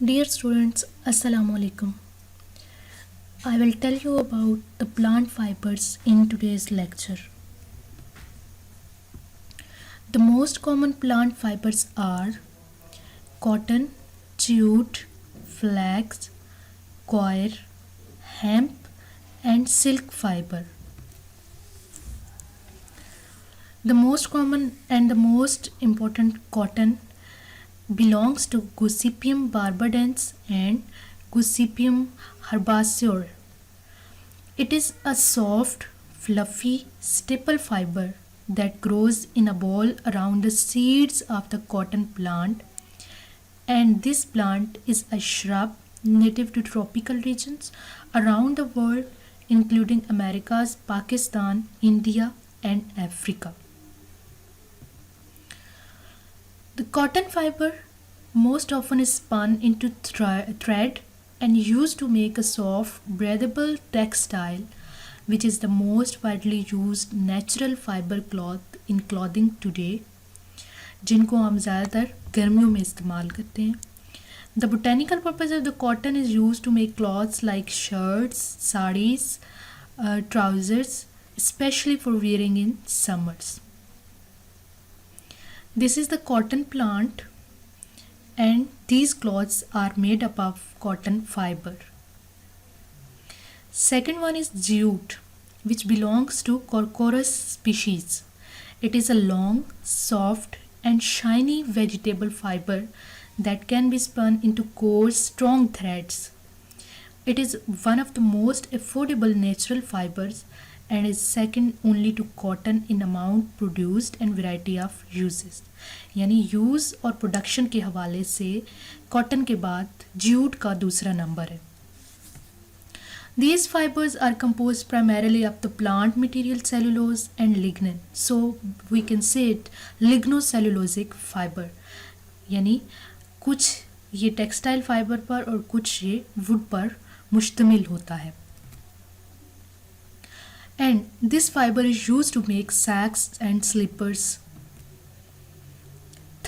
Dear students, Assalamu alaikum. I will tell you about the plant fibers in today's lecture. The most common plant fibers are cotton, jute, flax, coir, hemp, and silk fiber. The most common and the most important cotton belongs to Gossypium barbadense and Gossypium herbaceae. It is a soft, fluffy staple fiber that grows in a ball around the seeds of the cotton plant, and this plant is a shrub native to tropical regions around the world, including Americas, Pakistan, India, and Africa. The cotton fiber most often is spun into thread and used to make a soft, breathable textile, which is the most widely used natural fiber cloth in clothing today, जिनको हम ज़्यादातर गर्मियों में इस्तेमाल करते हैं. The botanical purpose of the cotton is used to make cloths like shirts, sarees, trousers, especially for wearing in summers. This is the cotton plant, and these cloths are made up of cotton fiber. Second one is jute, which belongs to Corchorus species. It is a long, soft, and shiny vegetable fiber that can be spun into coarse, strong threads. It is one of the most affordable natural fibers and is second only to cotton in amount produced and variety of uses. यानी use और production के हवाले से cotton के बाद jute का दूसरा number है. These fibers are composed primarily of the plant material cellulose and lignin, so we can say it lignocellulosic fiber. यानी कुछ ये टेक्सटाइल फाइबर पर और कुछ ये वुड पर मुश्तमिल होता है. And this fiber is used to make sacks and slippers.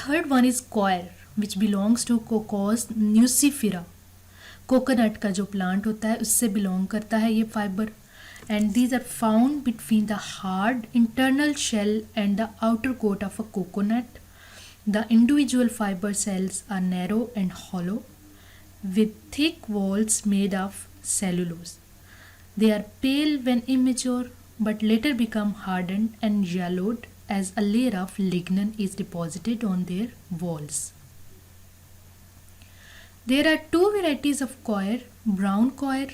Third one is coir, which belongs to Cocos nucifera. Coconut का जो प्लांट होता है उससे बिलोंग करता है ये fibre. And these are found between the hard internal shell and the outer coat of a coconut. The individual fiber cells are narrow and hollow, with thick walls made of cellulose. They are pale when immature, but later become hardened and yellowed as a layer of lignin is deposited on their walls. There are two varieties of coir. Brown coir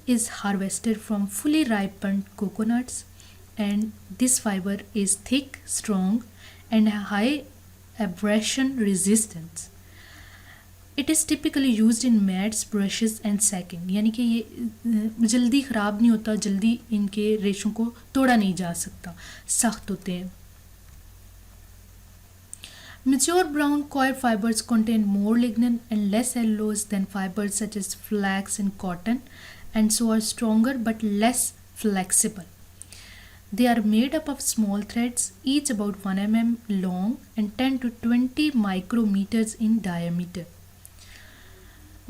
is harvested from fully ripened coconuts, and this fiber is thick, strong, and high abrasion resistance. It is typically used in mats, brushes and sacking. यानी कि ये जल्दी ख़राब नहीं होता, जल्दी इनके रेशों को तोड़ा नहीं जा सकता, सख्त होते हैं. Mature brown coir fibers contain more lignin and less cellulose than fibers such as flax and cotton, and so are stronger but less flexible. They are made up of small threads, each about 1 mm long and 10 to 20 micrometers in diameter.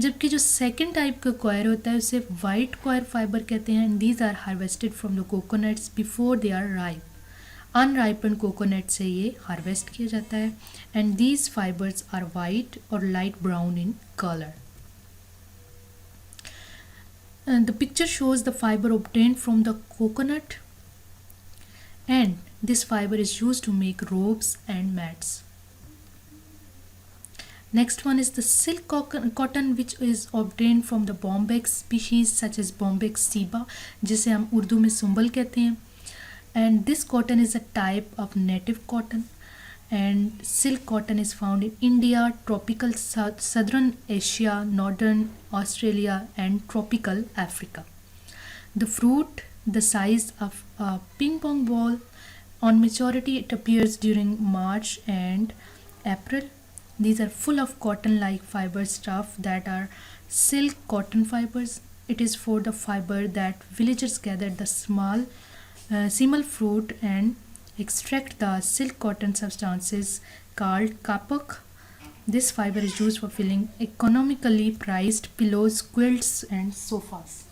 जबकि जो second type का coir होता है उसे white coir fibre कहते हैं. And these are harvested from the coconuts before they are ripe. Unripen coconut से ये हार्वेस्ट किया जाता है. And these fibres are white और light brown in colour. The picture shows the fibre obtained from the coconut, and this fibre is used to make ropes and mats. Next one is the silk cotton, which is obtained from the bombex species such as bombex ceiba, जिसे हम उर्दू में सुंबल कहते हैं. And this cotton is a type of native cotton, and silk cotton is found in India, tropical southern Asia, northern Australia and tropical Africa. The fruit the size of a ping pong ball. On maturity it appears during March and April. These are full of cotton-like fiber stuff that are silk cotton fibers. It is for the fiber that villagers gather the small semal fruit and extract the silk cotton substances called kapak This fiber is used for filling economically priced pillows, quilts and sofas.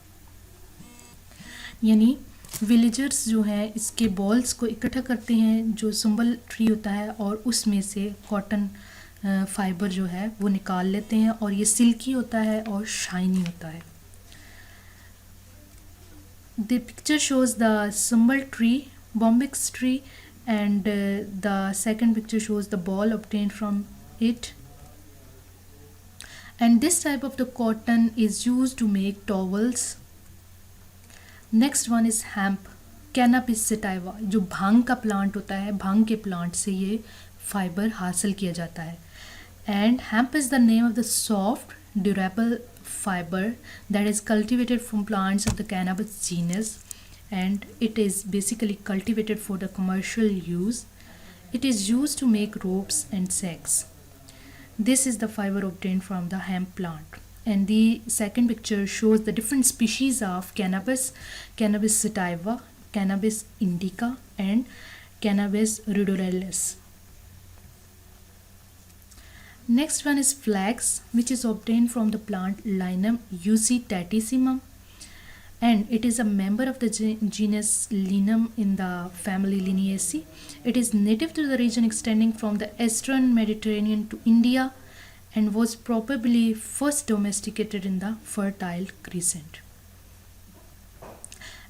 यानी villagers जो हैं इसके balls को इकट्ठा करते हैं जो Sumbal tree होता है और उसमें से कॉटन फाइबर जो है वो निकाल लेते हैं और ये सिल्की होता है और शाइनी होता है. The picture shows the sumbal tree, bombyx tree, and the second picture shows the ball obtained from it. And this type of the cotton is used to make towels. Next one is hemp, Cannabis sativa, जो भांग का plant होता है, भांग के plant से ये fibre हासिल किया जाता है. And hemp is the name of the soft, durable fiber that is cultivated from plants of the cannabis genus, and it is basically cultivated for the commercial use. It is used to make ropes and sacks. This is the fiber obtained from the hemp plant. And the second picture shows the different species of cannabis: Cannabis sativa, Cannabis indica, and Cannabis ruderalis. Next one is flax, which is obtained from the plant Linum usitatissimum, and it is a member of the genus Linum in the family Liniaceae. It is native to the region extending from the eastern Mediterranean to India and was probably first domesticated in the Fertile Crescent.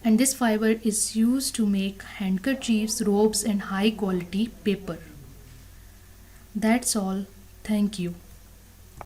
And this fiber is used to make handkerchiefs, robes, and high quality paper. That's all. Thank you.